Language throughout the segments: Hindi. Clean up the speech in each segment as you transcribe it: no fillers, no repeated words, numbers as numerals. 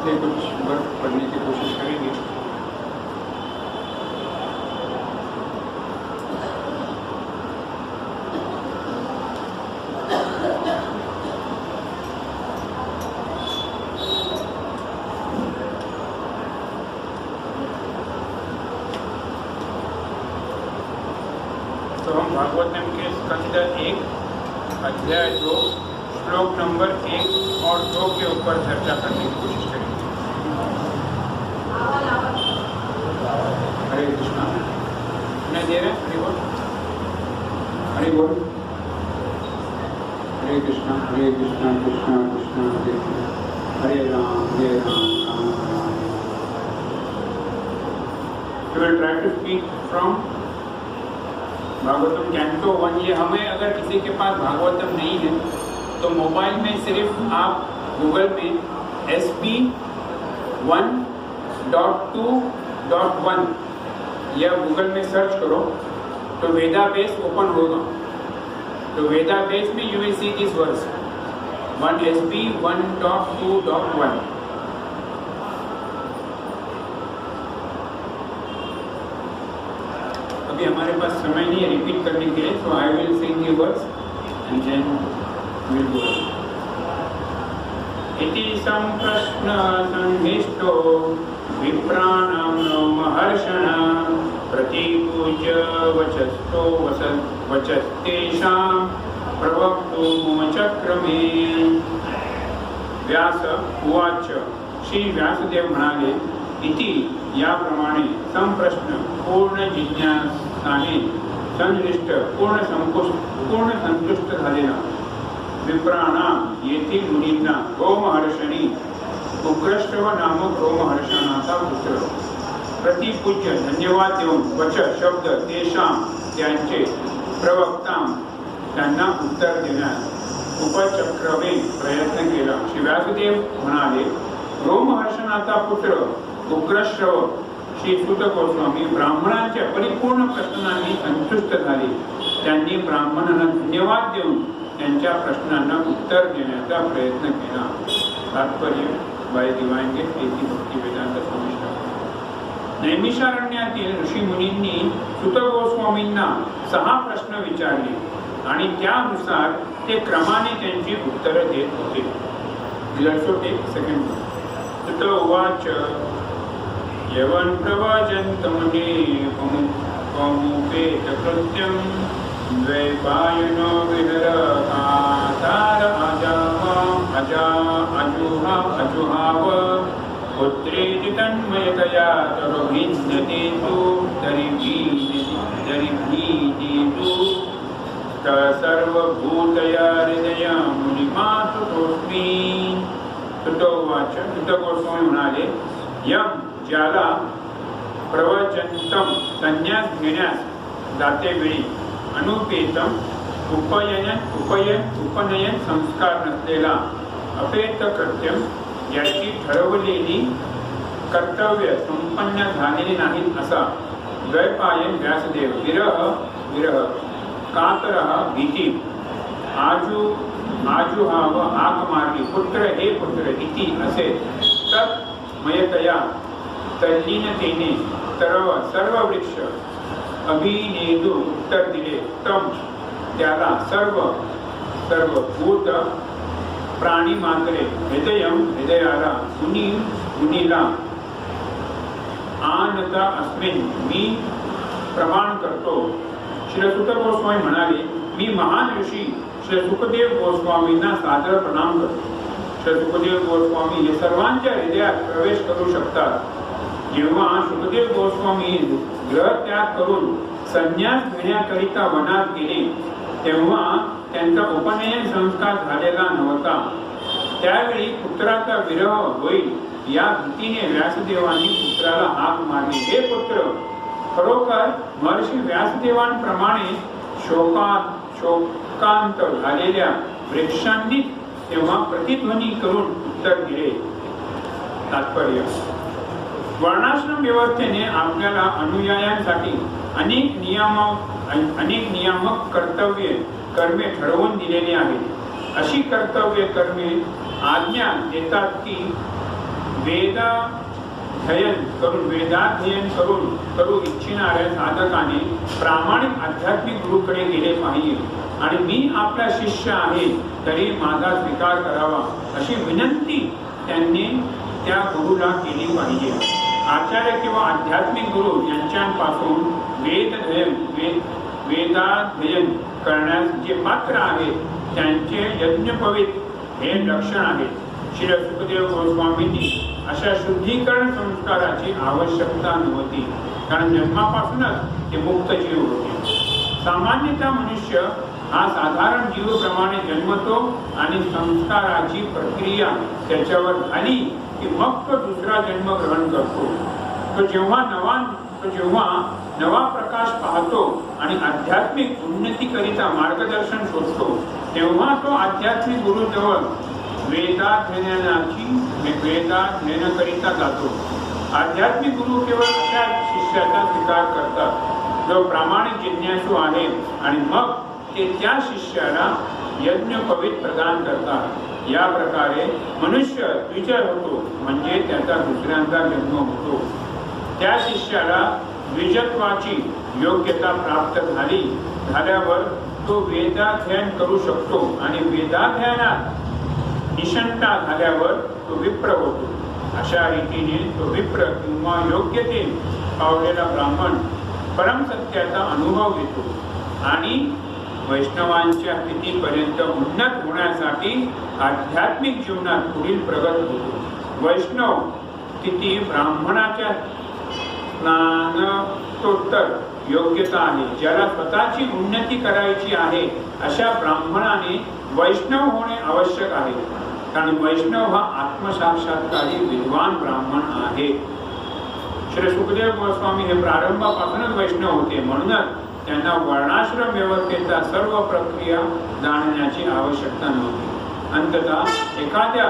से कुछ वर्क पढ़ने की कोशिश करेंगे। तो हम भागवतम के स्कंद 1 अध्याय 2 श्लोक नंबर 1 और 2 के ऊपर चर्चा करने की कोशिश करेंगे। हरे कृष्णा। सुनाई दे रहे? हरि बोल, हरि बोल। Hare Krishna Krishna Krishna Hare Hare Rama Rama Rama. We will try to speak from Bhagavatam canto 1। ये हमें अगर किसी के पास भागवतम नहीं है तो मोबाइल में सिर्फ आप गूगल में SP 1.2.1 या गूगल में सर्च करो तो वेदाबेस ओपन होगा। तो वेदाबेस में you will see this verse 1 SP 1.2.1। अभी हमारे पास समय नहीं है रिपीट करने के लिए, so I will sing the words and then will go. इति संप्रश्न संहिष्टो विप्राणां महर्षण प्रतिपूज्य वचस्तो वचस्तेषां प्रवक्तु मुमचक्रमे। व्यास उवाच। श्री व्यासदेव म्हणाले, इति याप्रमाणे संप्रश्न पूर्ण जिज्ञासाने संनिष्ठ पूर्ण संतुष्ट झालेला विप्राणां येथील मुनींना रोमहर्षणी उग्रश्रव नामक रोमहर्षणाचा पुत्र प्रतिपूज्य धन्यवाद देऊन वच शब्द तेषां त्यांचे प्रवक्ता त्यांना उत्तर देण्यास उपचक्रमे प्रयत्न केला। श्री व्यासदेव म्हणाले, रोमहर्षणाचा पुत्र उग्रश्रव श्री सुत गोस्वामी ब्राह्मणांच्या परिपूर्ण प्रश्नांनी संतुष्ट झाले। त्यांनी ब्राह्मणांना धन्यवाद देऊन त्यांच्या प्रश्नांना उत्तर देण्याचा प्रयत्न केला। तात्पर्य बाय डिवाइन गेट एसी भक्ती वेदांत स्वामी। नैमिषारण्यातील ऋषी मुनींनी सुत गोस्वामींना 6 प्रश्न विचारले आणि त्यानुसार ते क्रमाने त्यांची उत्तरे देत होते। सुत उवाच। यवन प्रवचन्तमुने पमुपेतकृत्यं द्वैपायनो विहरतार अजुहाव पुत्रेति तन्मयतया तरुभिन्नतेतु दरिभीतेतु सर्वभूतया हृदया मुनिमातुतोऽस्मि। सुत उवाच। सुत गोस्वामी म्हणाले, यम ज्याला प्रवचंतम संन्यास घेण्यास जाते वेळी अनुपेतम उपनयन संस्कार नसलेला अपेत कृत्यम याची ठरवलेली कर्तव्य संपन्न झालेली नाहीत असा द्वैपायन व्यासदेव विरह कातरः भीती आजुहाव हाक मारली पुत्र हे पुत्र इति असे तत् मयतया तल्लीनतेने सर्व वृक्ष अभिनेदू उत्तर दिले। तम त्याला सर्व भूत प्राणी मात्रे हृदयाला मुनीला आणता अस्मिन मी प्रमाण करतो। श्री सुत गोस्वामी म्हणाले, मी महान ऋषी श्री सुखदेव गोस्वामींना सादर प्रणाम करतो। श्री सुखदेव गोस्वामी हे सर्वांच्या हृदयात प्रवेश करू शकतात। जेव्हा सुखदेव गोस्वामी ग्रहत्याग करून संन्यास घेण्याकरिता वनात गेले तेव्हा त्यांचा उपनयन संस्कार झालेला नव्हता। त्यावेळी पुत्राचा विरह होईल या भीतीने व्यासदेवांनी पुत्राला हाक मारली, हे पुत्र। खरोखर महर्षी व्यासदेवांप्रमाणे शोकांत झालेल्या वृक्षांनी तेव्हा प्रतिध्वनी करून उत्तर दिले। तात्पर्य वर्णाश्रम व्यवस्थेने आपल्याला अनुयायांसाठी अनेक नियामक कर्मे ठरवून दिलेली आहेत। अशी कर्तव्य कर्मे आज्ञा देतात की वेदाध्ययन करू इच्छिणाऱ्या साधकाने प्रामाणिक आध्यात्मिक गुरुकडे गेले पाहिजे आणि मी आपला शिष्य आहे तरी माझा स्वीकार करावा अशी विनंती त्यांनी त्या गुरुला केली पाहिजे. आचार्य किंवा आध्यात्मिक गुरु यांच्यापासून वेदाध्ययन करण्यास जे पात्र आहेत त्यांचे यज्ञपवित हे लक्षण आहे. श्री सुखदेव गोस्वामींनी अशा शुद्धीकरण संस्काराची आवश्यकता नव्हती, कारण जन्मापासूनच ते मुक्त जीव होते. सामान्यतः मनुष्य हा साधारण जीवप्रमाणे जन्मतो आणि संस्काराची प्रक्रिया त्याच्यावर झाली की मग तो दुसरा जन्म ग्रहण करतो. तो जेव्हा नवा प्रकाश पाहतो आणि आध्यात्मिक उन्नतीकरिता मार्गदर्शन शोधतो तेव्हा तो आध्यात्मिक गुरुजवळ वेदाध्ययनाकरिता जातो. आध्यात्मिक गुरु केवळ अशा शिष्याचा स्वीकार करतात जो प्रामाणिक जिज्ञासू आहे आणि मग ते त्या शिष्याला यज्ञपवित प्रदान करतात. या प्रकारे मनुष्य द्विजर होतो, म्हणजे त्याचा दुसऱ्यांदा जन्म होतो. त्या शिष्याला द्विजत्वाची योग्यता प्राप्त झाल्यावर तो वेदाध्ययन करू शकतो आणि वेदाध्ययनात निष्णात झाल्यावर तो विप्र होतो. अशा रीतीने तो विप्र किंवा योग्यते पावलेला ब्राह्मण परमसत्याचा अनुभव घेतो आणि वैष्णवांच्या स्थितीपर्यंत उन्नत होण्यासाठी आध्यात्मिक जीवनात पुढील प्रगत होतो. वैष्णव स्थिती ब्राह्मणाच्या स्नानोत्तर योग्यता आहे. ज्याला स्वतःची उन्नती करायची आहे अशा ब्राह्मणाने वैष्णव होणे आवश्यक आहे, कारण वैष्णव हा आत्मसाक्षात्कारी विद्वान ब्राह्मण आहे. श्री सुखदेव गोस्वामी हे प्रारंभापासूनच वैष्णव होते, म्हणूनच त्यांना वर्णाश्रम व्यवस्थेचा सर्व प्रक्रिया जाणण्याची आवश्यकता नव्हती. अंततः एखाद्या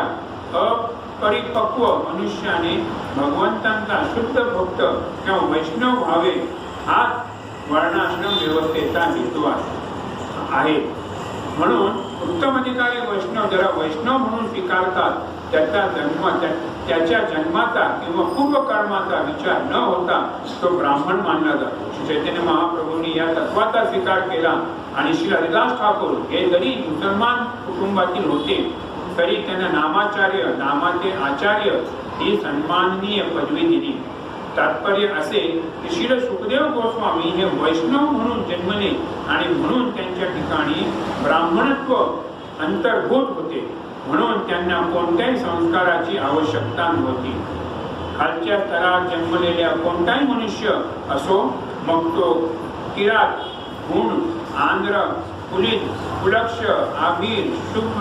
अपरिपक्व मनुष्याने भगवंतांचा शुद्ध भक्त किंवा वैष्णव व्हावे हा वर्णाश्रम व्यवस्थेचा हेतू आहे. म्हणून उत्तम अधिकारी वैष्णव ज्याला वैष्णव म्हणून स्वीकारतात त्याच्या जन्माचा किंवा पूर्वकर्माचा विचार न होता तो ब्राह्मण मानला जातो. श्री चैतन्य महाप्रभूंनी या तत्वाचा स्वीकार केला आणि श्री हरिदास ठाकूर हे जरी मुसलमान कुटुंबातील होते तरी त्यांना नामाचे आचार्य ही सन्माननीय पदवी दिली. तात्पर्य असे की श्री सुखदेव गोस्वामी हे वैष्णव म्हणून जन्मले आणि म्हणून त्यांच्या ठिकाणी ब्राह्मणत्व अंतर्भूत होते, म्हणून त्यांना कोणत्याही संस्काराची आवश्यकता नव्हती. खालच्या स्तरात जन्मलेल्या कोणताही मनुष्य असो, मग तो किरात, हुण, आंध्र, कुलित, कुलक्ष, आभीर, शुभ,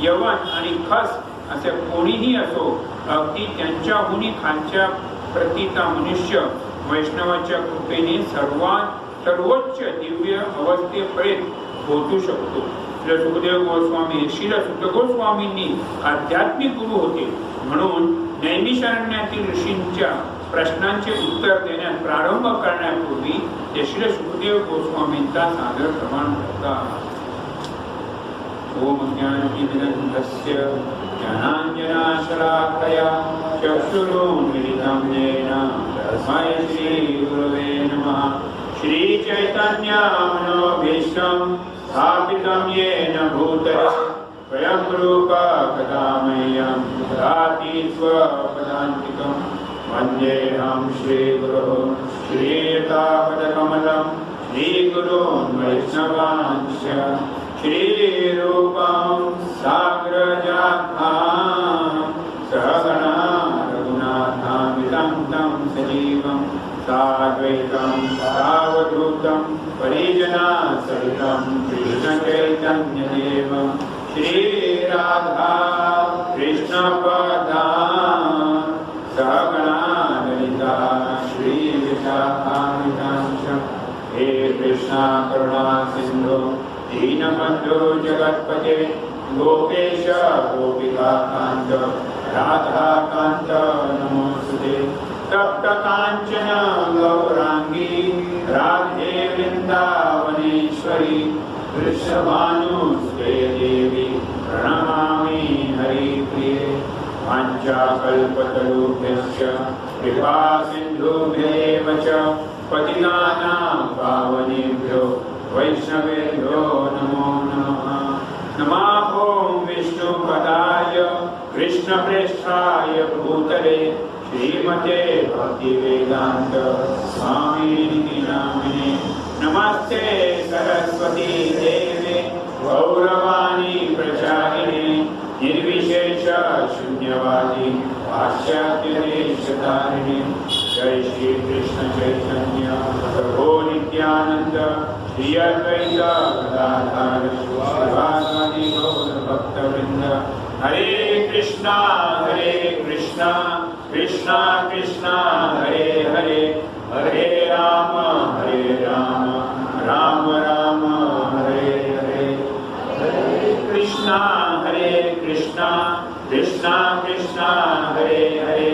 यवन आणि खस असे कोणीही असो, अगदी त्यांच्याहूनही खालच्या प्रतीचा मनुष्य वैष्णवाच्या कृपेने सर्वोच्च दिव्य अवस्थेपर्यंत पोहोचू शकतो. श्री सुखदेव गोस्वामी श्री सुत गोस्वामींनी आध्यात्मिक गुरु होते, म्हणून नैमिषारण्यातील ऋषींच्या प्रश्नांचे उत्तर देण्यास प्रारंभ करण्यापूर्वी ते श्री सुखदेव गोस्वामींचा सादर प्रमाण करतात. ओम ज्ञानतिमिरन्धस्य ज्ञानाञ्जनाशलाकया चक्षुरुन्मिलितं येन तस्मै श्रीगुरवे नमः. श्रीचैतन्यमनोभीष्टं स्थापितं येन भूतले स्वयं रूपा कदा मह्यं ददाति स्वपदान्तिकं. वन्देऽहं श्रीगुरुं श्रीयुतापदकमलं श्रीगुरून् वैष्णवांश्च श्रीरूपं साग्रजातां सहगणा रघुनाथामितं तं सजीवं साद्वैतं सावधूतं परिजनसहितं कृष्णचैतन्यदेवं श्रीराधा कृष्णपदां सहगणा ललिता श्रीविशाखान्वितांश्च. हे कृष्णा करुणा सिन्धु दीनबन्धो जगत्पते गोपेश गोपिकान्त राधाकान्त नमोस्तुते. तप्त काञ्चन गौरांगी राधे वृन्दावनेश्वरी वृषभानुसुते देवी प्रणमामि हरिप्रिये. वाञ्छा कल्पतरुभ्यश्च कृपा सिन्धुभ्येव च पतितानां पावनेभ्यो वैष्णवेभ्यो नमो नमः। नमः ॐ विष्णुपदाय कृष्णप्रेष्ठाय भूतले श्रीमते भक्तिवेदान्त स्वामिनिधि नामिने। नमस्ते सरस्वती देवे गौरवाणी प्रचारिणे निर्विशेष शून्यवादी पाश्चात्यदेशधारिणे। जय श्री कृष्ण चैतन्य प्रभो नित्यानंद श्री अद्वैत गदाधर श्रीवासादि गौर भक्तवृंद। हरे कृष्णा कृष्णा कृष्णा हरे हरे, हरे राम राम राम हरे हरे। कृष्णा कृष्णा कृष्णा हरे हरे,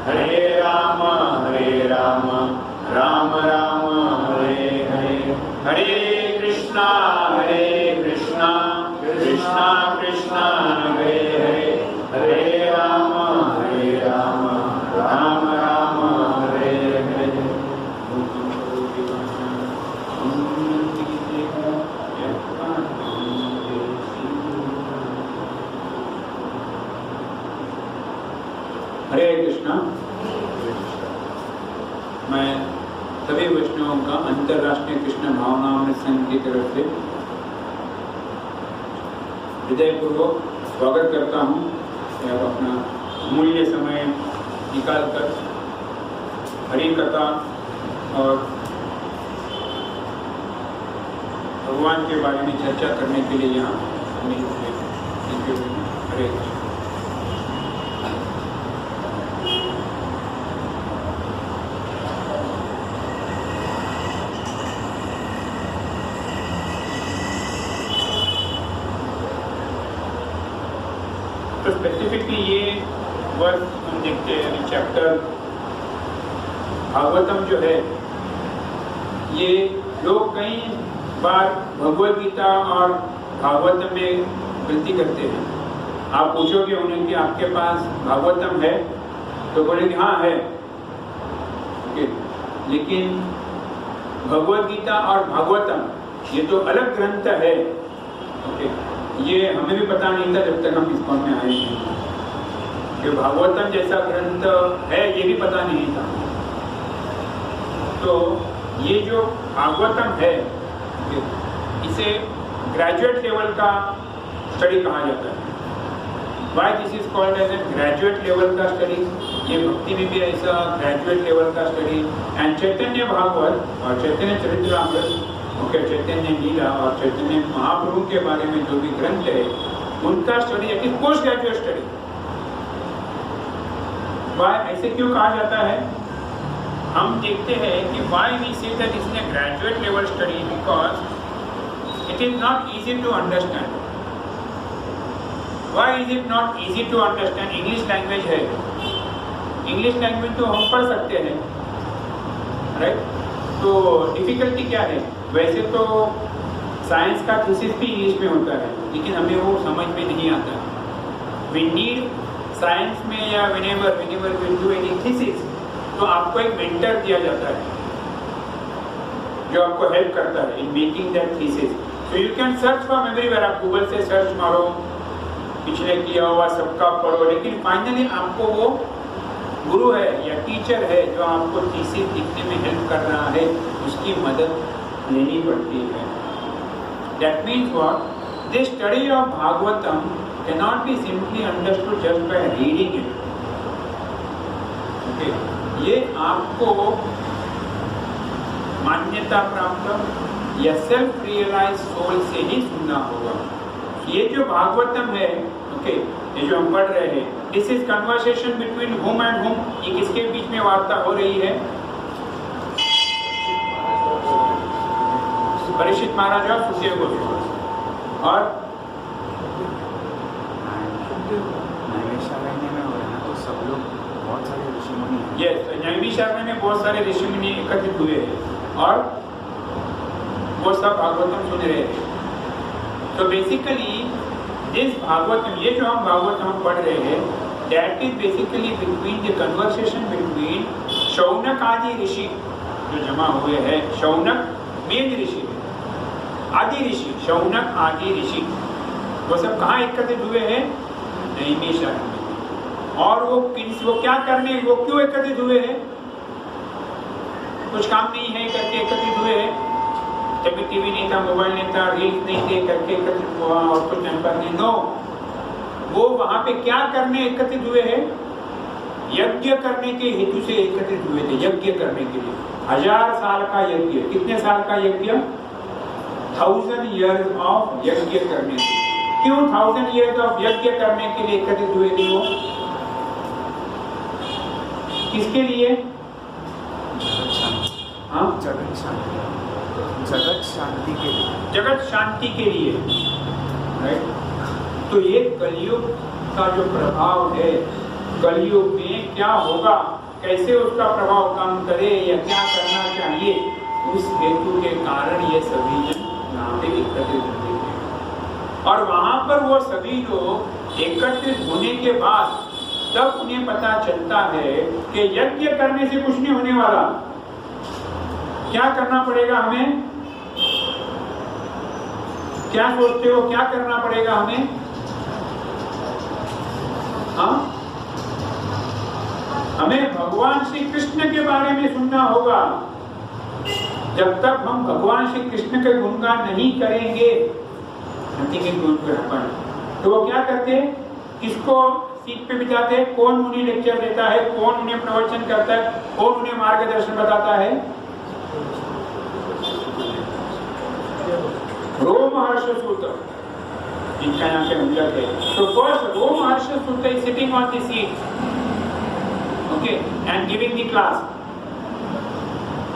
हरे राम राम राम हरे हरे। हरे कृष्णा कृष्णा कृष्णा हरे हरे, हरे राम राम राम हरे हरे। हरे कृष्णा। मैं सभी वैष्णवों का अंतर्राष्ट्रीय कृष्ण भावनामृत संघ की तरफ से हृदयपूर्वक स्वागत करता हूँ। आप अपना मूल्य समय निकालकर हरि कथा और भगवान के बारे में चर्चा करने के लिए यहाँ मिले हुए। हरे कृष्ण। तो स्पेसिफिकली ये वर्ष हम देखते हैं, चैप्टर भागवतम जो है, ये लोग कई बार भगवद गीता और भागवतम में गलती करते हैं। आप पूछोगे उन्हें कि आपके पास भागवतम है, तो बोलेंगे हाँ है, ओके। लेकिन भगवद गीता और भागवतम ये तो अलग ग्रंथ है, ओके। ये हमें भी पता नहीं था जब तक हम इस कौन में आए थे कि भागवतम जैसा ग्रंथ है, ये भी पता नहीं था। तो ये जो भागवतम है, इसे ग्रेजुएट लेवल का स्टडी कहा जाता है। Why this is called as a graduate level का स्टडी? ये भक्ति में भी ऐसा ग्रेजुएट लेवल का स्टडी। एंड चैतन्य भागवत और चैतन्य चरित्रामृत, ओके, चैतन्य लीला और चैतन्य महाप्रभु के बारे में जो भी ग्रंथ है, उनका स्टडी एक पोस्ट ग्रेजुएट स्टडी। Why ऐसे क्यों कहा जाता है? हम देखते हैं कि why we say that it's a graduate level study, because it is not easy to understand. Why is it not easy to understand? English language है, इंग्लिश लैंग्वेज तो हम पढ़ सकते हैं, राइट? तो डिफिकल्टी क्या है? वैसे तो साइंस का थीसिस भी इंग्लिश में होता है, लेकिन हमें वो समझ में नहीं आता। We need साइंस में या whenever we do any thesis, तो आपको एक मेंटर दिया जाता है जो आपको हेल्प करता है in making that thesis. So you can search from everywhere, आप गूगल से सर्च मारो, पिछले किया हुआ सबका पढ़ो, लेकिन फाइनली आपको वो गुरु है या टीचर है जो आपको थीसिस लिखने में हेल्प कर रहा है, उसकी मदद लेनी पड़ती है। That means what? This study of Bhagavatam cannot be simply understood just by reading it. Okay, ये आपको मान्यता प्राप्त या सेल्फ रियलाइज सोल से ही सुनना होगा। ये जो भागवतम है, ओके, ये जो हम पढ़ रहे हैं, this is conversation between whom and हुम। ये किसके बीच में वार्ता हो रही है? परीक्षित महाराज और सुखदेव गोस्वामी। और नैमिषारण्य में बहुत सारे ऋषि मुनि एकत्रित हुए हैं और वो सब भागवतम सुन रहे हैं। तो बेसिकली दिस भागवतम, ये जो हम भागवतम पढ़ रहे हैं, that is basically between the conversation between Shaunak आदि ऋषि जो जमा हुए हैं, शौनक मेन ऋषि, आदि ऋषि, शौनक आदि ऋषि, वो सब कहाँ एकत्रित हुए हैं? नैमिषारण्य में। और वो क्या करने, वो क्यों एकत्रित हुए हैं? कुछ काम नहीं है करके एकत्रित हुए हैं। जब भी टीवी नहीं था, मोबाइल नहीं था, रील्स नहीं थे करके एकत्रित हुआ और कुछ नंबर नहीं। नो, वो वहां पे क्या करने एकत्रित हुए हैं? यज्ञ करने के हेतु से एकत्रित हुए थे। यज्ञ करने के लिए 1000 साल का यज्ञ। कितने साल का यज्ञ? 1000 years ऑफ यज्ञ करने के लिए। क्यों 1000 years ऑफ यज्ञ करने के लिए एकत्रित हुए थे वो? किसके लिए? जगत शांति के लिए। जगत शांति के लिए, राइट। तो ये कलयुग का जो प्रभाव है, कलयुग में क्या होगा, कैसे उसका प्रभाव काम करे या क्या करना चाहिए, उस हेतु के कारण ये सभी जन यहाँ पे एकत्रित होते हैं। और वहां पर वो सभी लोग एकत्रित होने के बाद तब उन्हें पता चलता है कि यज्ञ करने से कुछ नहीं होने वाला। क्या करना पड़ेगा हमें? क्या सोचते हो, क्या करना पड़ेगा हमें? हाँ, हमें भगवान श्री कृष्ण के बारे में सुनना होगा। जब तक हम भगवान श्री कृष्ण के गुणगान नहीं करेंगे, तो वो क्या करते? किसको सीट पे बिठाते? कौन उन्हें लेक्चर देता है? कौन उन्हें प्रवचन करता है? कौन उन्हें मार्गदर्शन बताता है? रोमहर्ष सूत, जिनका यहाँ पे उल्लेख है। तो first Romaharsha Suta is sitting on the seat, okay, and giving the class।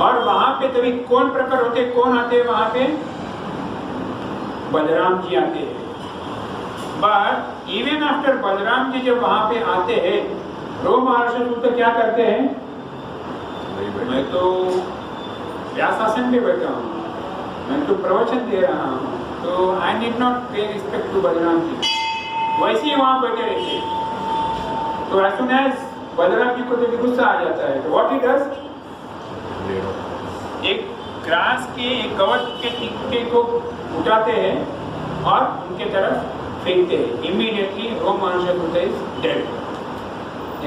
और वहां पे तभी कौन प्रकट होते, कौन आते हैं वहां पे? बलराम जी आते हैं। But even after Balram ji जब वहां पे आते हैं, रोमहर्ष सूत क्या करते हैं? मैं तो व्यासासन पे बैठा हूँ, मैं तो प्रवचन दे रहा हूँ, तो आई डिड नॉट पे रिस्पेक्ट टू बलराम जी। वैसे ही वहां बैठे रहते। तो as soon as Balram ji को तो गुस्सा आ जाता है, तो व्हाट ही डज, एक ग्रास के, एक कवच के टिक्के को उठाते हैं और उनके तरफ फेंकते हैं। इमीडिएटली रोमहर्ष सूत इज डेड,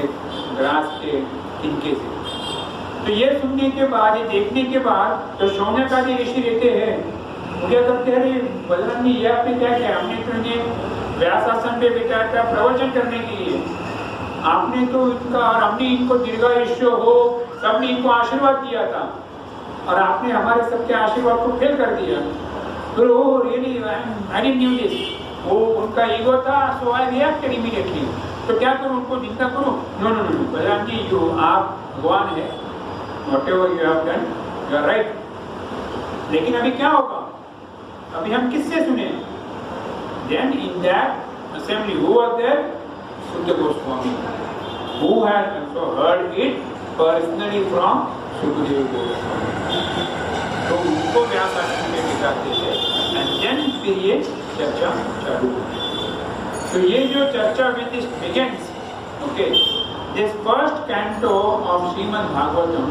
एक ग्रास के टिक्के से। तो ये सुनने के बाद, ये देखने के बाद, तो शौनक आदि ऋषि रहते हैं, वो क्या करते हैं? बलराम जी ये आपने क्या किया? हमने तो इन्हें व्यासासन पे बिठाया था प्रवचन करने के लिए, आपने तो इनका, और हमने इनको दीर्घायुष्य हो, सबने इनको आशीर्वाद दिया था, और आपने हमारे सबके आशीर्वाद को फेल कर दिया। तो वो really I didn't knew this, वो उनका ईगो था, सो आई रिएक्टेड इमीडिएटली। तो क्या करूं, उनको जिंदा करूं? No no no, Balram ji जो आप भगवान है, whatever you have done, you are right। लेकिन अभी क्या होगा? अभी हम किससे सुने? Then in that assembly, who was there? Sutta Goswami, who had also heard it personally from Sukadeva Goswami। तो उनको व्यासासन में बिठाते थे, and then फिर ये चर्चा चालू होती। तो ये जो चर्चा with this begins, okay, this first canto of Srimad Bhagavatam,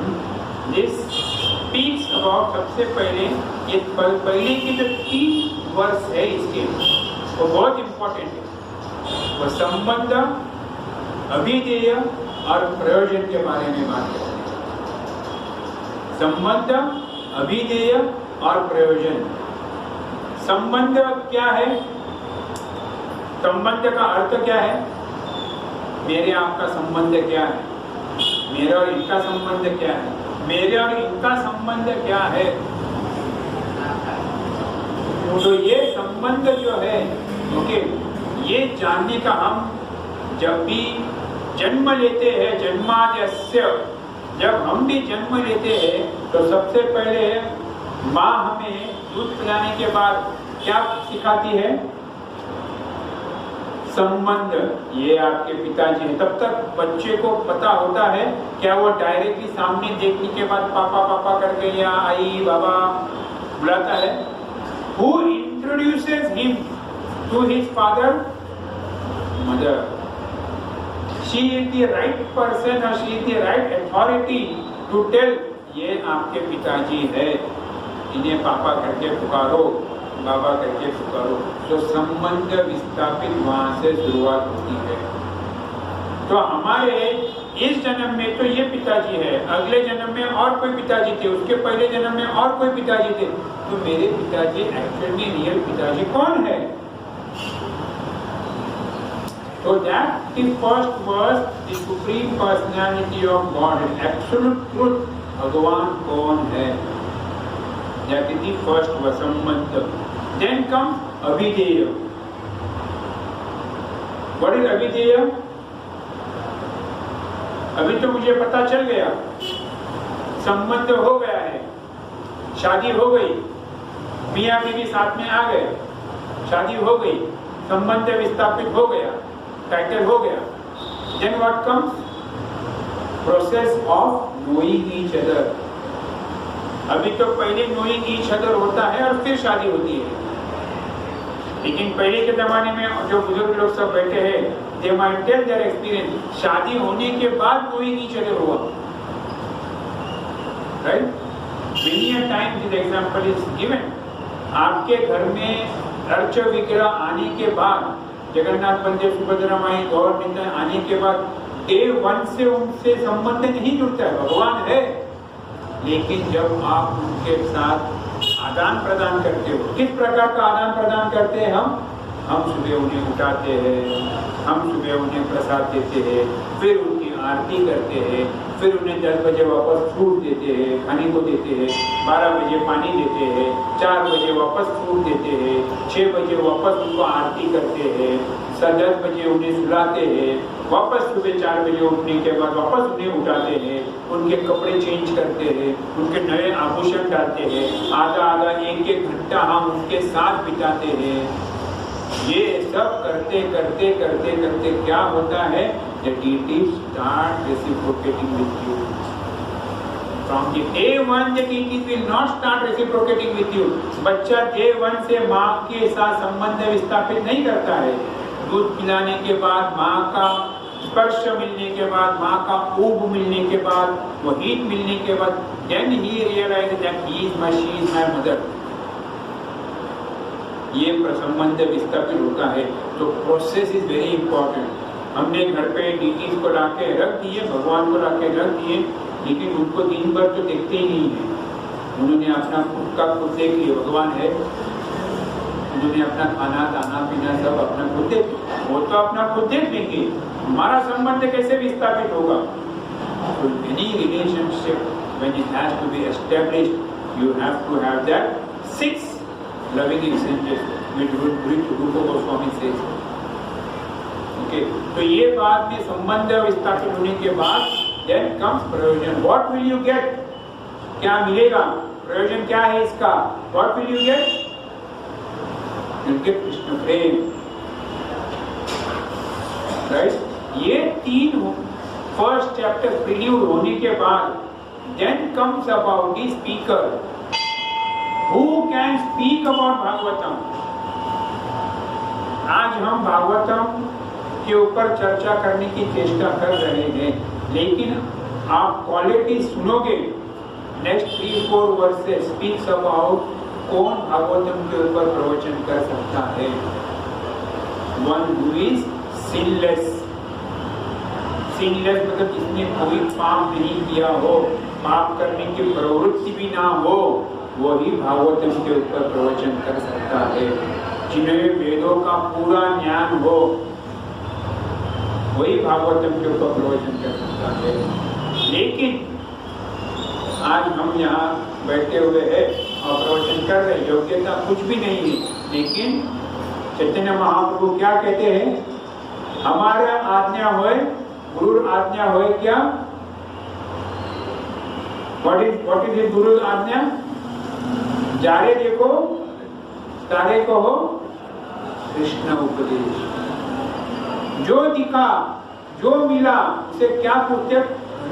this speaks about, सबसे पहले ये पहले की जो 3 वर्ष है इसके, वो बहुत इम्पोर्टेंट है। वो संबंध, अभिधेय और प्रयोजन के बारे में बात करते हैं। संबंध, अभिधेय और प्रयोजन। संबंध क्या है? संबंध का अर्थ क्या है? मेरे आपका संबंध क्या है? मेरा और इनका संबंध क्या है? मेरे और इनका संबंध क्या है? तो ये संबंध जो है, ओके, ये जानने का हम जब भी जन्म लेते हैं, जन्माद्यस्य, जब हम भी जन्म लेते हैं, तो सबसे पहले माँ हमें दूध पिलाने के बाद क्या सिखाती है? संबंध। ये आपके पिताजी हैं। तब तक बच्चे को पता होता है क्या? वो डायरेक्टली सामने देखने के बाद पापा पापा करके या आई बाबा बुलाता है। Who introduces him to his father? Mother। she is the right person or she is the right authority to tell ये आपके पिताजी है, इन्हें पापा करके पुकारो, बाबा करके पुकारो। तो संबंध विस्थापित वहां से शुरुआत होती है। तो हमारे इस जन्म में तो ये पिताजी है, अगले जन्म में और कोई पिताजी थे, उसके पहले जन्म में और कोई पिताजी थे। तो मेरे पिताजी एक्चुअल में रियल पिताजी कौन है? So that the first verse, the supreme personality of God, is absolute truth. भगवान कौन है? That is the first verse, संबंध. Then comes अभिधेय. What is अभिधेय? अभी तो मुझे पता चल गया, संबंध हो गया है, शादी हो गई, मियाँ बीवी साथ में आ गए, शादी हो गई, संबंध विस्थापित हो गया, टाइटल हो गया। Then what comes? Process of knowing each other. अभी तो पहले knowing each other होता है और फिर शादी होती है। लेकिन पहले के जमाने में जो बुजुर्ग लोग सब बैठे हैं, they might tell their experience, शादी होने के बाद knowing each other हुआ, right? Many a time this example is given. आपके घर में अर्च विग्रह आने के बाद, जगन्नाथ बलदेव सुभद्रा माई गौर नित्यानंद आने के बाद डे 1 से उनसे संबंध नहीं जुड़ता है, भगवान है। लेकिन जब आप उनके साथ आदान प्रदान करते हो, किस प्रकार का आदान प्रदान करते हैं हम सुबह उन्हें उठाते हैं, हम सुबह उन्हें प्रसाद देते हैं, फिर उनकी आरती करते हैं, फिर उन्हें 10 बजे वापस फ्रूट देते हैं, खाने को देते हैं, 12 बजे पानी देते हैं, 4 बजे वापस फ्रूट देते हैं, 6 बजे वापस उनको आरती करते हैं, 10 बजे उन्हें सुलाते हैं, वापस सुबह 4 बजे उठने के बाद वापस उन्हें उठाते हैं, उनके कपड़े चेंज करते हैं, उनके नए आभूषण डालते हैं, आधा 1-1 घंटा हम उनके साथ बिताते हैं। ये सब करते करते करते करते क्या होता है? The deities start reciprocating with you. From the day 1 the deities will not start reciprocating with you. बच्चा day 1 से माँ के साथ संबंध विस्थापित नहीं करता है। दूध पिलाने के बाद, माँ का स्पर्श मिलने के बाद, माँ का ऊब मिलने के बाद, वो हीट मिलने के बाद, then he realizes that he is my, she is my mother. ये संबंध विस्थापित होता है। तो प्रोसेस इज वेरी इंपॉर्टेंट। हमने घर पे डीटीज को लाके रख दिए, भगवान को लाके रख दिए, लेकिन उनको दिन भर तो देखते ही नहीं है। उन्होंने अपना खुद का खुद देख लिया, भगवान है, उन्होंने अपना खाना दाना पीना सब अपना खुद देख, वो तो अपना खुद देख लेंगे, हमारा संबंध कैसे विस्थापित होगा? So any relationship when it has to be established, you have to have that 6 loving exchanges with Rupa Goswami says. Okay, तो ये बात में संबंध विस्थापित होने के बाद then comes प्रयोजन. What will you get? क्या मिलेगा? प्रयोजन क्या है इसका? What will you get? You'll get Krishna Prem, right? ये 3 फर्स्ट चैप्टर प्रील्यूड होने के बाद then comes about the speaker. Who can speak about Bhagavatam? आज हम भागवतम के ऊपर चर्चा करने की चेष्टा कर रहे हैं, लेकिन आप क्वालिटी सुनोगे। नेक्स्ट 3-4 वर्सेस स्पीक्स अबाउट कौन भागवतम के ऊपर प्रवचन कर सकता है। One who is sinless. Sinless मतलब जिसने कोई पाप नहीं किया हो, पाप करने की प्रवृत्ति भी ना हो, वही भागवतम के ऊपर प्रवचन कर सकता है। जिन्हें वेदों का पूरा ज्ञान हो, वही भागवतम के ऊपर प्रवचन कर सकता है। लेकिन आज हम यहाँ बैठे हुए हैं और प्रवचन कर रहे, योग्यता कुछ भी नहीं है, लेकिन चैतन्य महाप्रभु क्या कहते हैं? हमारा आज्ञा होए, गुरु आज्ञा होए क्या? What is गुरु आज्ञा? जारे देखो, तारे को हो कृष्ण उपदेश। जो दिखा, जो मिला, उसे क्या पूछते?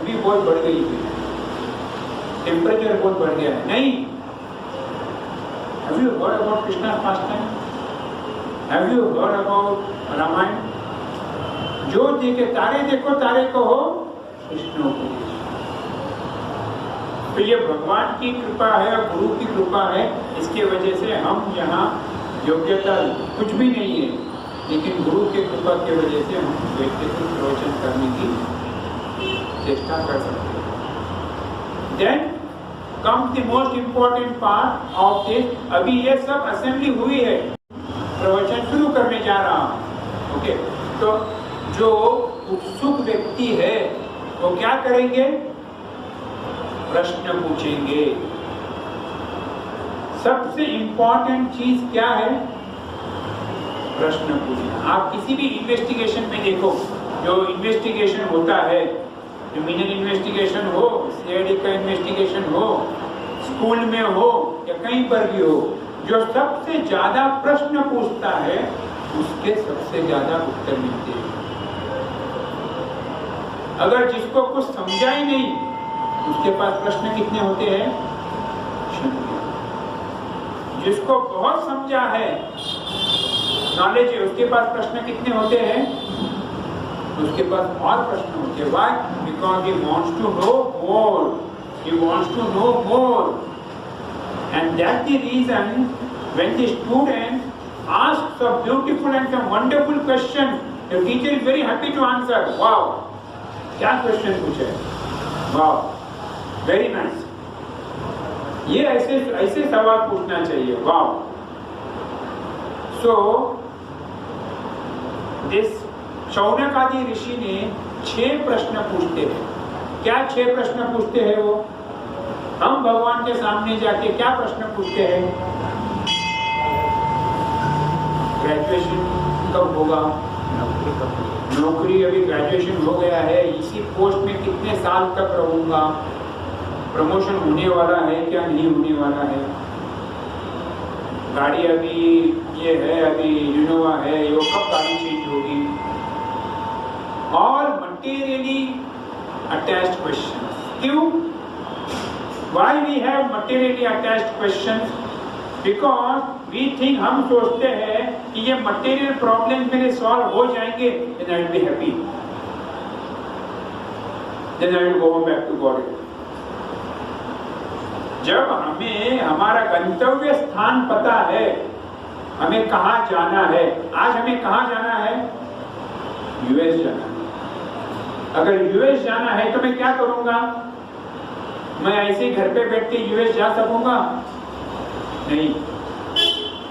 भी बहुत बढ़ गई है, टेम्परेचर बहुत बढ़ गया है। नहीं, Have you heard about Krishna's pastime? Have you heard about Ramayan? जो देखे तारे देखो तारे कहो कृष्ण उपदेश। तो ये भगवान की कृपा है और गुरु की कृपा है, इसके वजह से हम यहाँ योग्यता कुछ भी नहीं है, लेकिन गुरु की कृपा की वजह से हम व्यक्तित्व प्रवचन करने की चेष्टा कर सकते हैं। Then comes the most important part of this। अभी ये सब असेंबली हुई है, प्रवचन शुरू करने जा रहा हूँ। ओके, तो जो उत्सुक व्यक्ति है वो क्या करेंगे? प्रश्न पूछेंगे। सबसे इंपॉर्टेंट चीज क्या है? प्रश्न पूछना। आप किसी भी इन्वेस्टिगेशन में देखो, जो इन्वेस्टिगेशन होता है, क्रिमिनल इन्वेस्टिगेशन हो, सीआईडी का इन्वेस्टिगेशन हो, स्कूल में हो या कहीं पर भी हो, जो सबसे ज्यादा प्रश्न पूछता है उसके सबसे ज्यादा उत्तर मिलते हैं। अगर जिसको कुछ समझा ही नहीं, उसके पास प्रश्न कितने होते हैं? शून्य। जिसको बहुत समझा है, नॉलेज है, उसके पास प्रश्न कितने होते हैं? उसके पास और प्रश्न होते हैं। Why? Because he wants to know more. He wants to know more. And that's the reason when the student asks a beautiful and a wonderful question, the teacher is very happy to answer. Wow! क्या क्वेश्चन पूछे? Wow! Very nice. ये ऐसे सवाल पूछना चाहिए। Wow! So this शौनक आदि ऋषि ने 6 प्रश्न पूछते हैं। क्या 6 प्रश्न पूछते हैं वो? हम भगवान के सामने जाके क्या प्रश्न पूछते हैं? ग्रेजुएशन कब होगा? नौकरी अभी ग्रेजुएशन हो गया है, इसी पोस्ट में कितने साल तक रहूंगा? प्रमोशन होने वाला है क्या नहीं होने वाला है? गाड़ी अभी ये है, अभी इनोवा है, ये कब गाड़ी चेंज होगी? All materially attached questions. क्यों? Why we have materially attached questions? Because we think, हम सोचते हैं कि ये material problems मेरे solve हो जाएंगे, then I will be happy. Then I will go back to God. जब हमें हमारा गंतव्य स्थान पता है, हमें कहाँ जाना है, आज हमें कहाँ जाना है? यूएस जाना है। अगर यूएस जाना है तो मैं क्या करूंगा? मैं ऐसे घर पे बैठ के यूएस जा सकूंगा? नहीं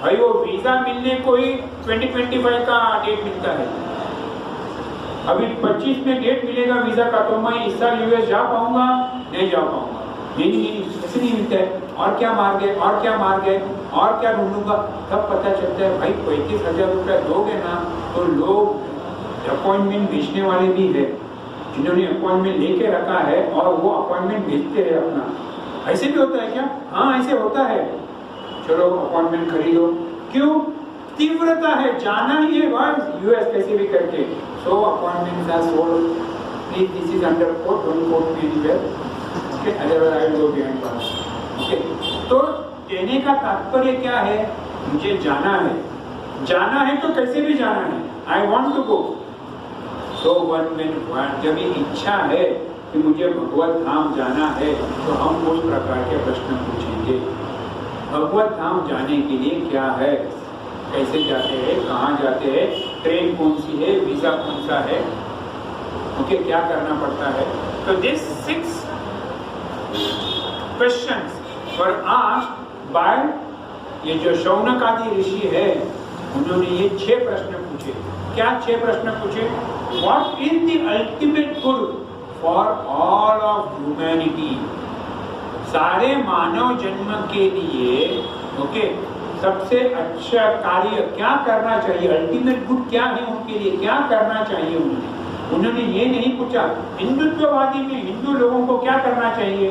भाई, वो वीजा मिलने को ही 2025 का डेट मिलता है। अभी 25 में डेट मिलेगा वीजा का, तो मैं इस साल यूएस जा पाऊंगा? नहीं जा पाऊंगा। नहीं, ऐसे नहीं मिलता है। और क्या मार गए, और क्या मार गए, और क्या ढूंढूंगा? तब पता चलता है भाई 35,000 रुपया दोगे ना तो लोग अपॉइंटमेंट भेजने वाले भी है, जिन्होंने अपॉइंटमेंट लेके रखा है और वो अपॉइंटमेंट भेजते हैं अपना। ऐसे भी होता है क्या? हाँ, ऐसे होता है। चलो अपॉइंटमेंट खरीदो। क्यों? तीव्रता है, जाना ही है बस यूएस कैसे भी करके। So appointments are sold. Please this is under quote, don't quote me anywhere. Okay, otherwise I will go behind bars. Okay, तो कहने का तात्पर्य क्या है? मुझे जाना है। जाना है तो कैसे भी जाना है। I want to go. तो जब ये इच्छा है कि मुझे भगवत धाम जाना है, तो हम उस प्रकार के प्रश्न पूछेंगे। भगवत धाम जाने के लिए क्या है, कैसे जाते हैं, कहाँ जाते हैं, ट्रेन कौन सी है, वीजा कौन सा है, ओके, क्या करना पड़ता है। तो this 6 questions were asked by ये जो शौनक आदि ऋषि है, उन्होंने ये 6 प्रश्न पूछे। क्या 6 प्रश्न पूछे? What is the ultimate good for all of humanity? सारे मानव जन्म के लिए, ओके, सबसे अच्छा कार्य क्या करना चाहिए? अल्टीमेट गुड क्या है उनके लिए, क्या करना चाहिए उन्हें? उन्होंने ये नहीं पूछा हिंदुत्ववादी में हिंदू लोगों को क्या करना चाहिए,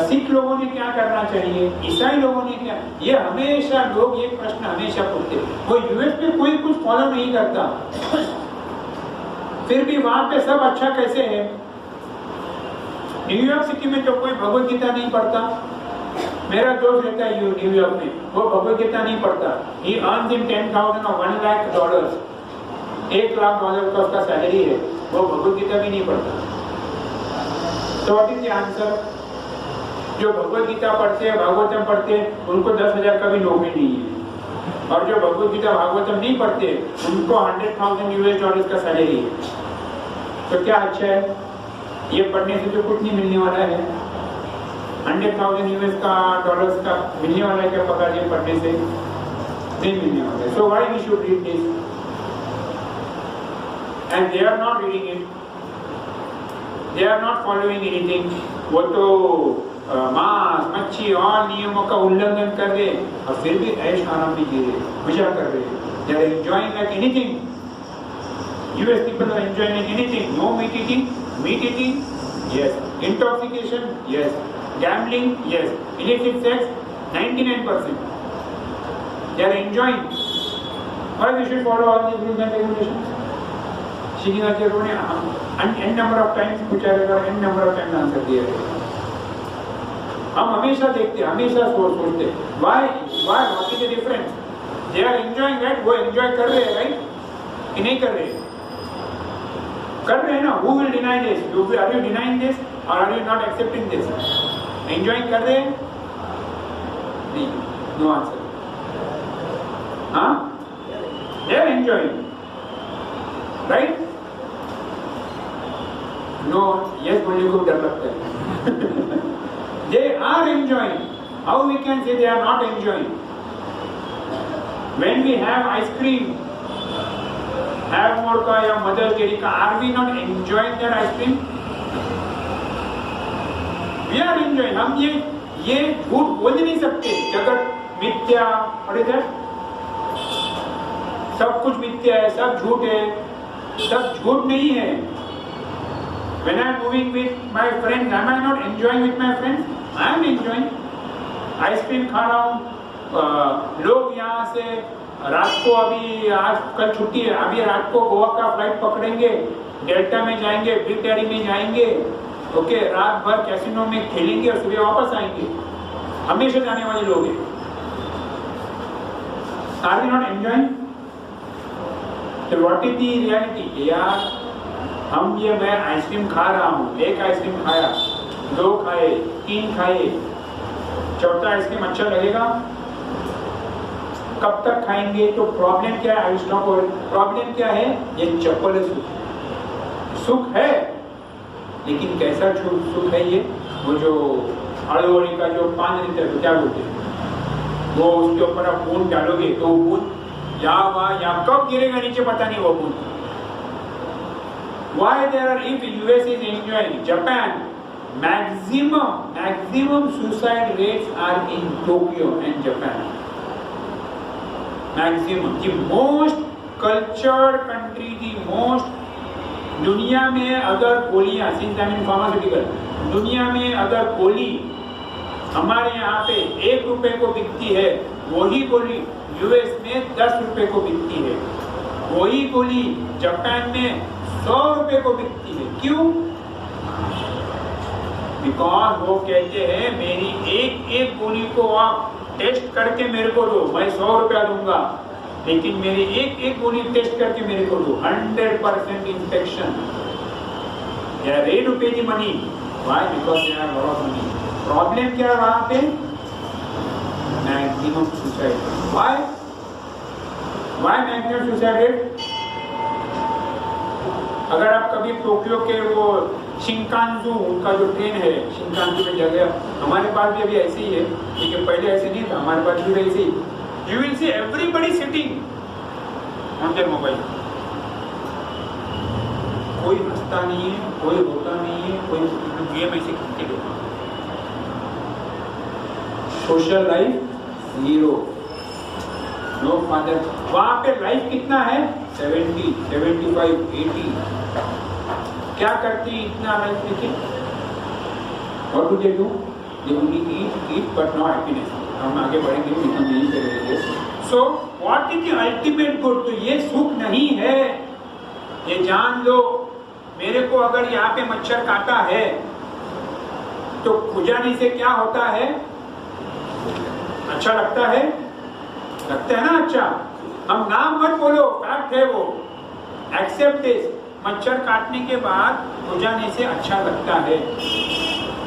सिख लोगों ने क्या करना चाहिए, ईसाई लोगों ने क्या। ये हमेशा लोग ये प्रश्न हमेशा पूछते। वो यूएस में कोई कुछ फॉलो नहीं करता, फिर भी वहां पे सब अच्छा कैसे है। न्यूयॉर्क सिटी में तो कोई भगवत गीता नहीं पढ़ता। मेरा दोस्त रहता है न्यूयॉर्क में, वो भगवत गीता नहीं पढ़ता। He earns in $10,000 or $1 lakh। $1,00,000 का उसका सैलरी है, वो भगवत गीता भी नहीं पढ़ता। तो व्हाट इज द आंसर? जो भगवत गीता पढ़ते हैं, भागवतम पढ़ते हैं, उनको 10,000 का भी नौकरी नहीं है, और जो भगवत गीता भागवतम नहीं पढ़ते उनको $100,000 का सैलरी है। तो क्या अच्छा है? ये पढ़ने से तो कुछ नहीं मिलने वाला है। $100,000 का मिलने वाला है क्या पगार? ये पढ़ने से नहीं मिलने वाला है। So why we should read this? And they are not reading it, they are not following anything. वो तो मांस मच्छी और नियमों का उल्लंघन कर रहे और फिर भी ऐश आराम भी जी रहे, मजा कर रहे। They are enjoying like anything. US people are enjoying like anything. No meat eating, yes. Intoxication, yes. Gambling, yes. Illicit sex, 99%. They are enjoying. Why we should follow all these rules and regulations? Srinivasacharya ने n number of times पूछा रहेगा, n number of times answer दिया रहेगा। हम हमेशा देखते, हमेशा सोचते, why, what is the difference? They are enjoying that, वो enjoy कर रहे हैं, right? कि नहीं कर रहे हैं? कर रहे हैं ना? Who will deny this? Are you denying this or are you not accepting this? Enjoying कर रहे हैं? नहीं, no answer. हाँ? They are enjoying, right? No, yes बोलने को डर लगता है। They are enjoying. How we can say they are not enjoying? When we have ice cream, have more का या मदर डेयरी का, are we not enjoying that ice cream? We are enjoying. हम ये झूठ बोल नहीं सकते। जगत मिथ्या, और इधर सब कुछ मिथ्या है, सब झूठ है, सब झूठ नहीं है। When I am moving with my friends, am I not enjoying with my friends? I am enjoying. Ice cream खा रहा हूँ। लोग यहाँ से रात को, अभी आज कल छुट्टी है, अभी रात को गोवा का फ्लाइट पकड़ेंगे, डेल्टा में जाएंगे, बिग डैडी में जाएंगे, ओके, रात भर कैसीनो में खेलेंगे और सुबह वापस आएंगे। हमेशा जाने वाले लोग हैं। Are we not enjoying? तो व्हाट इज द रियलिटी? यार हम ये, मैं आइसक्रीम खा रहा हूँ, एक आइसक्रीम खाया, 2 खाए, 3 खाए, चौथा आइसक्रीम अच्छा लगेगा? कब तक खाएंगे? तो प्रॉब्लम क्या है? प्रॉब्लम क्या है? ये चपल सुख है, लेकिन कैसा सुख है ये? वो जो आलूवड़ी का जो पान देते हैं, तो क्या बोलते हैं, वो उसके ऊपर आप बूंद डालोगे तो बूंद या कब गिरेगा नीचे पता नहीं वो बूंद। Why there are, if US is enjoying, Japan, maximum suicide rates are in Tokyo and Japan. Maximum, the most cultured country, the most, दुनिया में अगर गोलियां, since I'm in pharmaceutical, दुनिया में अगर गोली हमारे यहाँ पे 1 रुपए को बिकती है, वही गोली US में 10 रुपए को बिकती है, वही गोली जापान में 100 रुपए को बिकती है। क्यों? बिकॉज वो कहते हैं मेरी एक गोली को आप टेस्ट करके मेरे को दो, मैं 100 रुपया दूंगा, लेकिन मेरी एक गोली टेस्ट करके मेरे को दो, 100% infection. They are ready to pay the money. Why? Because they have a lot of money. Problem क्या है वहाँ पे? Maximum suicide. Why? Why maximum suicide rate? अगर आप कभी टोक्यो के वो शिंकानजू, उनका जो ट्रेन है शिंकानजू में जगह, हमारे पास भी अभी ऐसे ही है, लेकिन पहले ऐसे नहीं था, हमारे पास भी ऐसे ही। You will see everybody sitting on their mobile. कोई हंसता नहीं है, कोई रोता नहीं है, कोई गेम ऐसे खेलते रहते। Social life 0, no father. वहाँ पे लाइफ कितना है? 70, 75, 80। क्या करती इतना लाइफ? देखिए, what do they do? They only eat, but no happiness. हम आगे बढ़ेंगे, हम यही करेंगे। So what is the ultimate good? तो ये सुख नहीं है, ये जान लो। मेरे को अगर यहाँ पे मच्छर काटा है तो खुजाने से क्या होता है? अच्छा लगता है? लगता है ना अच्छा। हम नाम मत बोलो, फैक्ट है वो। Accept this. मच्छर काटने के बाद बुझाने से अच्छा लगता है,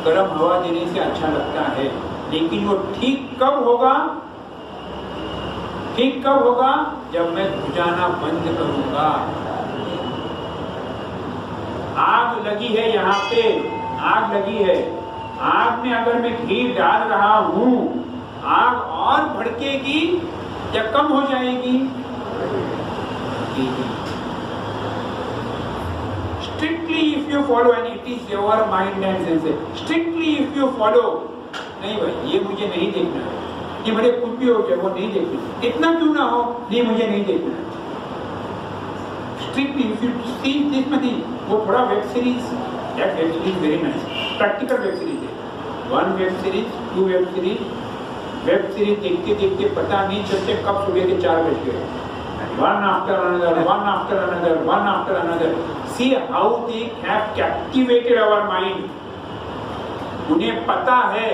गर्म हवा देने से अच्छा लगता है, लेकिन वो ठीक कब होगा? ठीक कब होगा? जब मैं बुझाना बंद करूंगा। आग लगी है, यहाँ पे आग लगी है, आग में अगर मैं घी डाल रहा हूं, आग और भड़केगी या कम हो जाएगी? Strictly if you follow, and it is your mind and senses. Strictly if you follow, नहीं भाई ये मुझे नहीं देखना है, ये मुझे कुछ भी हो जाए वो नहीं देखना, इतना क्यों ना हो, ये मुझे नहीं देखना है। Strictly if you see this many, वो थोड़ा web series, that web series very nice, practical web series है, one web series, two web series, web series देखते देखते पता नहीं चलते कब सुबह के 4 बज गए। One after another, one after another, one after another. See how they have captivated our mind. उन्हें पता है,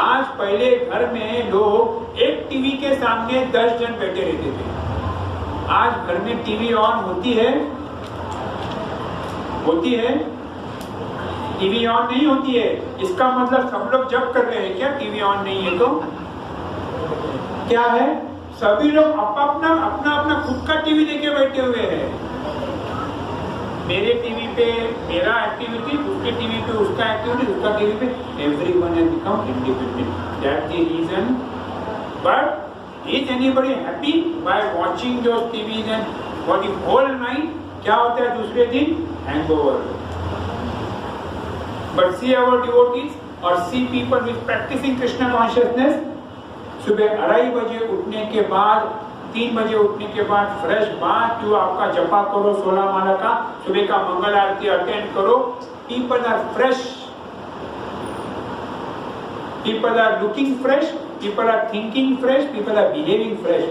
आज पहले घर में लोग एक टीवी के सामने 10 जन बैठे रहते थे, आज घर में टीवी ऑन होती है? होती है? टीवी ऑन नहीं होती है। इसका मतलब सब लोग जब कर रहे हैं क्या? टीवी ऑन नहीं है तो क्या है? सभी लोग अपना अपना खुद का टीवी लेके बैठे हुए हैं। मेरे टीवी पे मेरा एक्टिविटी, उसके टीवी पे उसका एक्टिविटी, उसका टीवी पे, everyone has become independent. That's the reason. But is anybody happy by watching those TVs and for the whole night? क्या होता है दूसरे दिन? Hangover. But see our devotees और see people with practicing Krishna consciousness, सुबह 2:30 बजे उठने के बाद, 3 बजे उठने के बाद फ्रेश बात जो आपका जपा करो 16 माला का, सुबह का मंगल आरती अटेंड करो। People are fresh, people are looking fresh, people are thinking fresh, people are behaving fresh.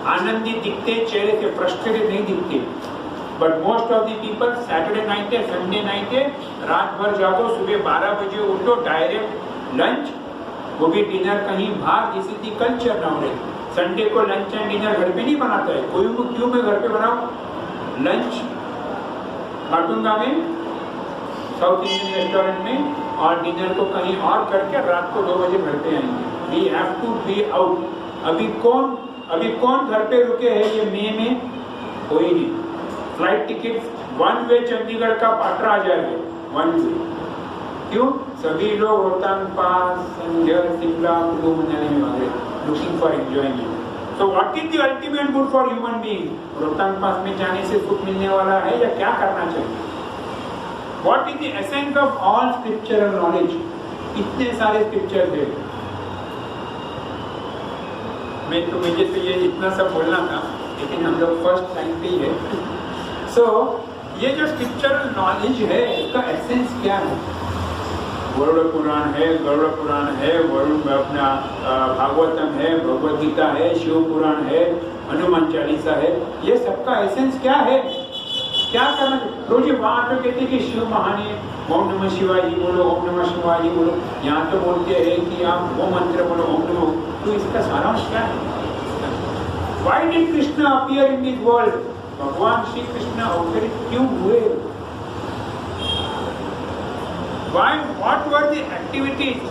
आनंदित दिखते, चेहरे से फ्रस्ट्रेटेड नहीं दिखते। But most of the people Saturday night है, संडे नाइट है, रात भर जागो, सुबह 12 बजे उठो, डायरेक्ट लंच, वो भी डिनर कहीं बाहर, this is the culture nowadays. Sunday को लंच एंड डिनर घर पे नहीं बनाता है कोई, क्यों मैं घर पे बनाऊं? लंच बाटूंगा में साउथ इंडियन रेस्टोरेंट में, और डिनर को कहीं और करके रात को 2 बजे घर पे आएंगे। We have to be out. अभी कौन घर पे रुके हैं ये मई में? कोई नहीं। फ्लाइट टिकट 1 वे चंडीगढ़ का 18,000 1 वे। क्यों? सभी लोग रोहतांग पास, संजय, शिमला, कुल्लू मनाली में भागे, looking for enjoyment. So what is the ultimate good for human being? Rohtang pass में जाने से सुख मिलने वाला है या क्या करना चाहिए? What is the essence of all scriptural knowledge? इतने सारे स्क्रिप्चर थे, मैं तो मुझे तो ये इतना सब बोलना था, लेकिन हम लोग फर्स्ट लाइन पे ही है। सो ये जो स्क्रिप्चरल नॉलेज है, इसका एसेंस क्या है? गरुड़ पुराण है, गरुड़ पुराण है, वरुण अपना भागवतम है, भगवद गीता है, शिव पुराण है, हनुमान चालीसा है। ये सबका एसेंस क्या है? क्या करना? रोज वहाँ तो कहते कि शिव महान है, ओम नमः शिवाय जी बोलो, ओम नमः शिवाय जी बोलो। यहाँ तो बोलते हैं कि आप वो मंत्र बोलो, ओम नमः। तो इसका सारांश क्या है? Why did Krishna appear in this world? भगवान श्री कृष्ण अवतरित क्यों हुए? Why? What were the activities?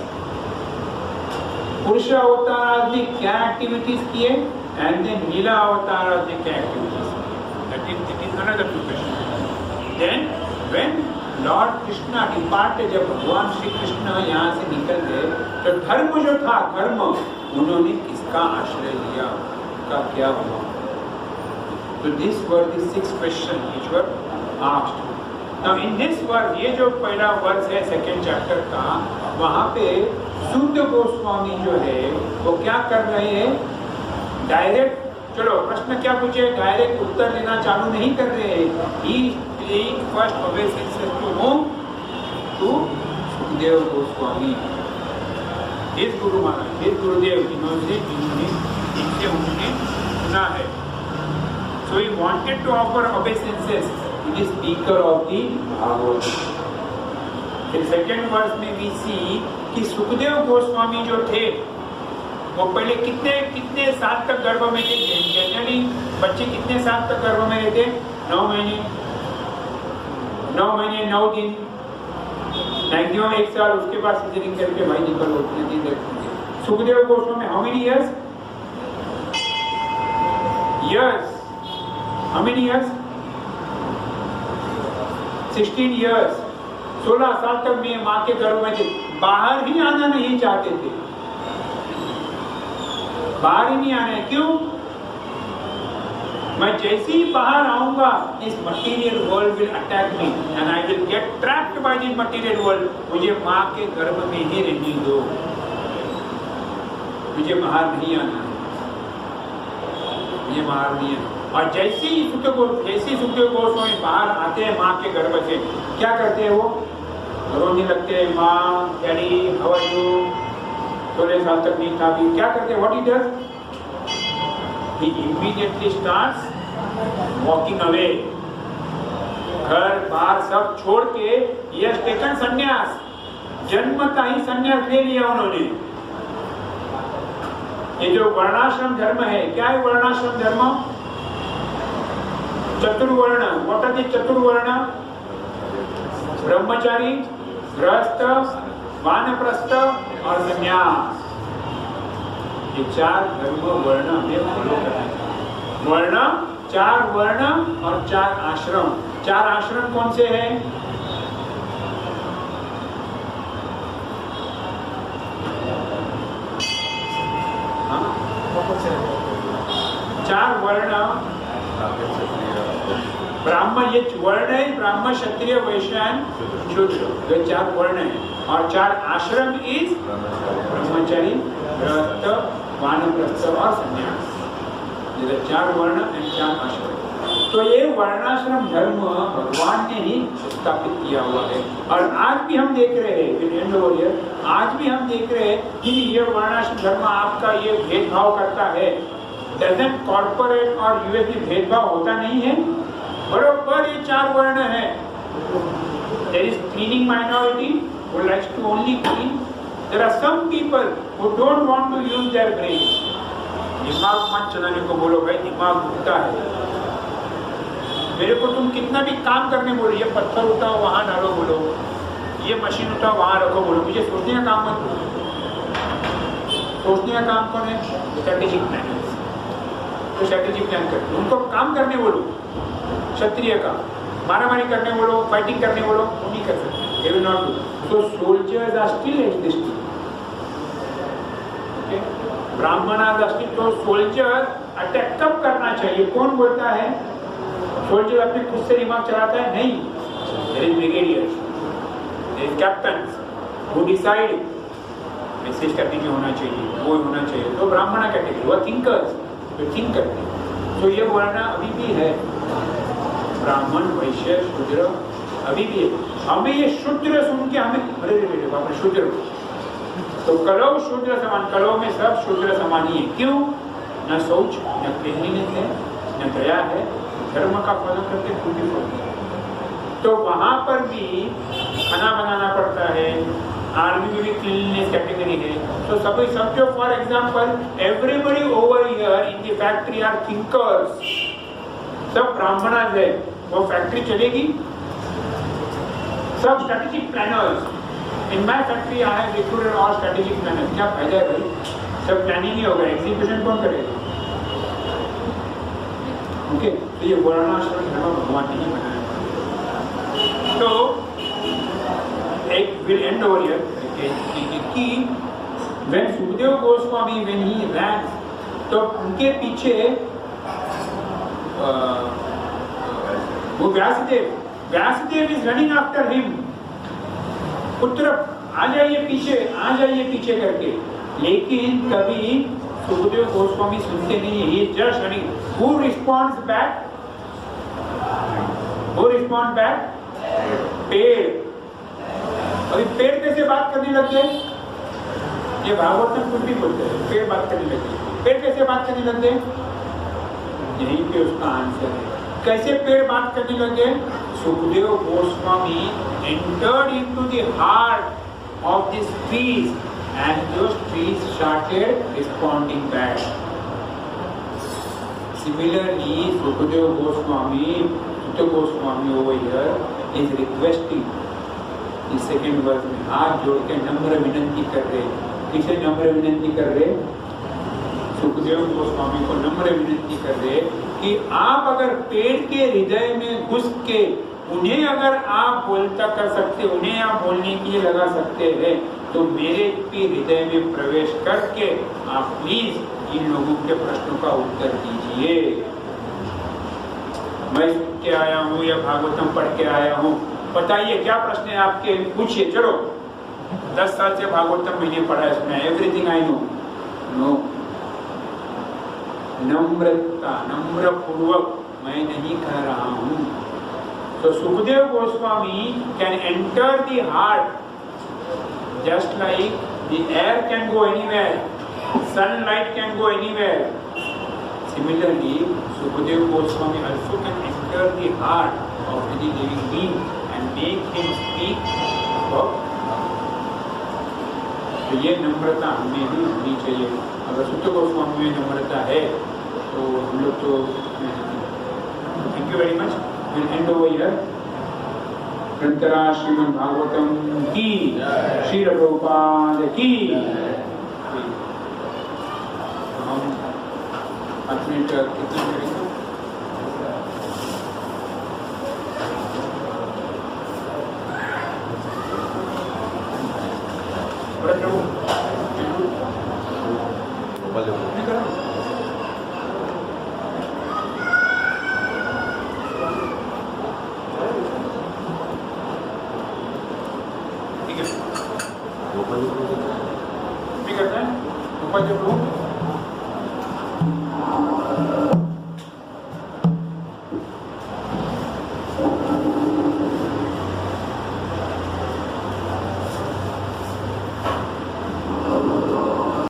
पुरुष अवतार ने क्या एक्टिविटीज किए, एंड देन लीला अवतार ने क्या एक्टिविटीज किए? That is another question. Then when Lord Krishna departed, जब भगवान श्री कृष्ण यहाँ से निकल गए, तो धर्म जो था, धर्म, उन्होंने किसका आश्रय लिया, का क्या हुआ? So these were the 6 questions which were asked. Now in this verse, ये जो पहला वर्स है सेकेंड चैप्टर का, वहाँ पे सूत गोस्वामी जो है वो क्या कर रहे हैं? डायरेक्ट, चलो प्रश्न क्या पूछे, डायरेक्ट उत्तर देना चालू नहीं कर रहे हैं। He paid first obeisances to whom? To Sukhdev Goswami, his Guru Maharaj, his गुरुदेव, जिन्होंने इनसे उन्होंने सुना है। So he wanted to offer obeisances to the speaker of the Bhagavad. फिर सेकेंड वर्स में we see कि सुखदेव गोस्वामी जो थे वो पहले कितने साल तक गर्भ में थे? जनरली बच्चे कितने साल तक गर्भ में रहते? 9 महीने। 9 महीने 9 दिन, मैक्सिमम 1 साल, उसके बाद सीजरिंग करके भाई निकल होती है। Sukhdev Goswami how many years? How many years? 16 years. 16 साल तक मैं माँ के गर्भ में थे, बाहर ही आना नहीं चाहते थे, बाहर ही नहीं आना है। क्यों? मैं जैसे ही बाहर आऊंगा, इस material world will attack me and I will get trapped by this material world. मुझे माँ के गर्भ में ही रहने दो, मुझे बाहर नहीं आना है, मुझे बाहर नहीं आना। और जैसे ही सुखदेव गोस्वामी बाहर आते हैं माँ के गर्भ से, क्या करते हैं वो? रोने लगते हैं, माँ, डैडी, हाउ आर यू? 16 साल तक नहीं था अभी। क्या करते हैं? What he does? He immediately starts walking away. घर बार सब छोड़ के he has taken संन्यास, जन्मता ही संन्यास ले लिया उन्होंने। ये जो वर्णाश्रम धर्म है, क्या है वर्णाश्रम धर्म? चतुर्वर्ण। व्हाट आर द चतुर्वर्ण? ब्रह्मचारी, गृहस्थ, वानप्रस्थ और संन्यास। ये 4 धर्म वर्ण हमें फॉलो करना है। वर्ण, 4 वर्ण और 4 आश्रम। 4 आश्रम कौन से हैं? हाँ? 4 वर्ण, ब्राह्मण, ये वर्ण है, ब्राह्मण, क्षत्रिय, वैश्य, शूद्र, ये 4 वर्ण है। और 4 आश्रम इज ब्रह्मचारी, गृहस्थ, वानप्रस्थ और संन्यास। ये 4 वर्ण और 4 आश्रम। तो ये वर्णाश्रम धर्म भगवान ने ही स्थापित किया हुआ है। और आज भी हम देख रहे हैं, आज भी हम देख रहे हैं कि ये वर्णाश्रम धर्म आपका ये भेदभाव करता है। डजंट कॉर्पोरेट और यूएस में भेदभाव होता नहीं है? बरोबर ये 4 वर्ण है। There is cleaning minority who likes to only clean. There are some people who don't want to use their brains. दिमाग मत चलाने को बोलो भाई, दिमाग दुखता है। मेरे को तुम कितना भी काम करने बोलो, ये पत्थर उठाओ वहाँ डालो बोलो, ये मशीन उठाओ वहाँ रखो बोलो, मुझे सोचने का काम मत बोलो। सोचने का काम कौन है? Strategic plan. तो स्ट्रेटेजिक प्लान करते, उनको काम करने बोलो। क्षत्रिय का मारामारी करने बोलो, फाइटिंग करने बोलो, वो नहीं कर सकते। They will not do. So soldiers are still existing. Okay? Brahmanas अस्तित्व। तो सोल्जर अटैक कब करना चाहिए? कौन बोलता है? सोल्जर अपने खुद से दिमाग चलाता है? नहीं। There is brigadiers, there is captains who decide ऐसे स्ट्रेटेजी होना चाहिए, वो होना चाहिए। तो ब्राह्मण कैटेगरी, वो थिंकर्स, जो थिंक करते हैं। तो ये वर्ण अभी भी है, ब्राह्मण, वैश्य, शूद्र अभी भी है। हमें ये शूद्र सुन के हमें अरे शूद्र, तो कलौ शूद्र समान, कलौ में सब शूद्र समान ही है। क्यों? न शौच, न क्लीनलीनेस है, न दया है, धर्म का फॉलो करके पूरी फॉलो। तो वहां पर भी खाना बनाना पड़ता है, आर्मी में भी क्लीनलीनेस कैटेगरी है। तो सभी समझो, for example everybody over here in the factory are thinkers, सब ब्राह्मण है, वो फैक्ट्री चलेगी? सब strategic planners. In my factory I have recruited all strategic planners. क्या फायदा है भाई? सब प्लानिंग ही होगा, एग्जीक्यूशन कौन करेगा? ओके, तो ये वर्णाश्रम धर्म भगवान ने ही बनाया। तो एक विल एंड ओवर हियर कि when Sukhdev Goswami when he ran, तो उनके पीछे वो Vyasadev is running after him. पुत्र आ जाइए पीछे करके। लेकिन कभी सुखदेव गोस्वामी सुनते नहीं है, ये just running. Who responds back? पेड़। अभी पेड़ कैसे बात करने लग गए? ये भागवत में कुछ भी बोलते हैं, पेड़ बात करने लग गए। पेड़ कैसे बात करने लग गए? यहीं पे उसका आंसर है। कैसे पेड़ बात करने लगे? Sukhdev Goswami entered into the heart of these trees and those trees started responding back. Similarly, Sukadeva Goswami over here, is requesting, इस सेकेंड वर्स में हाथ जोड़ के नम्र विनंती कर रहे। किसे नम्र विनंती कर रहे? सुखदेव गोस्वामी को नम्र विनंती कर रहे कि आप अगर पेड़ के हृदय में घुस के उन्हें अगर आप बोलता कर सकते, उन्हें आप बोलने के लिए लगा सकते हैं, तो मेरे भी हृदय में प्रवेश करके आप प्लीज इन लोगों के प्रश्नों का उत्तर दीजिए। मैं सुन के आया हूँ या भागवतम पढ़ के आया हूँ, बताइए क्या प्रश्न है आपके, पूछिए। चलो 10 साल से भागवतम मैंने पढ़ा है, सुना है, एवरीथिंग आई नो। नो, नम्रता, नम्र पूर्वक मैं नहीं कह रहा हूँ। तो Sukhdev Goswami can enter the heart just like the air can go anywhere, sunlight can go anywhere. Similarly, Sukadeva Goswami also can enter the heart of the living being and make him speak about. तो ये नम्रता हमें ही होनी चाहिए। अगर सुत गोस्वामी में नम्रता है तो हम लोग तो thank you very much. Will end over here. ग्रंथरा श्रीमद् भागवतम की, श्री प्रभुपाद की। हम 5 मिनट कितना करेंगे? ठीक है, करता है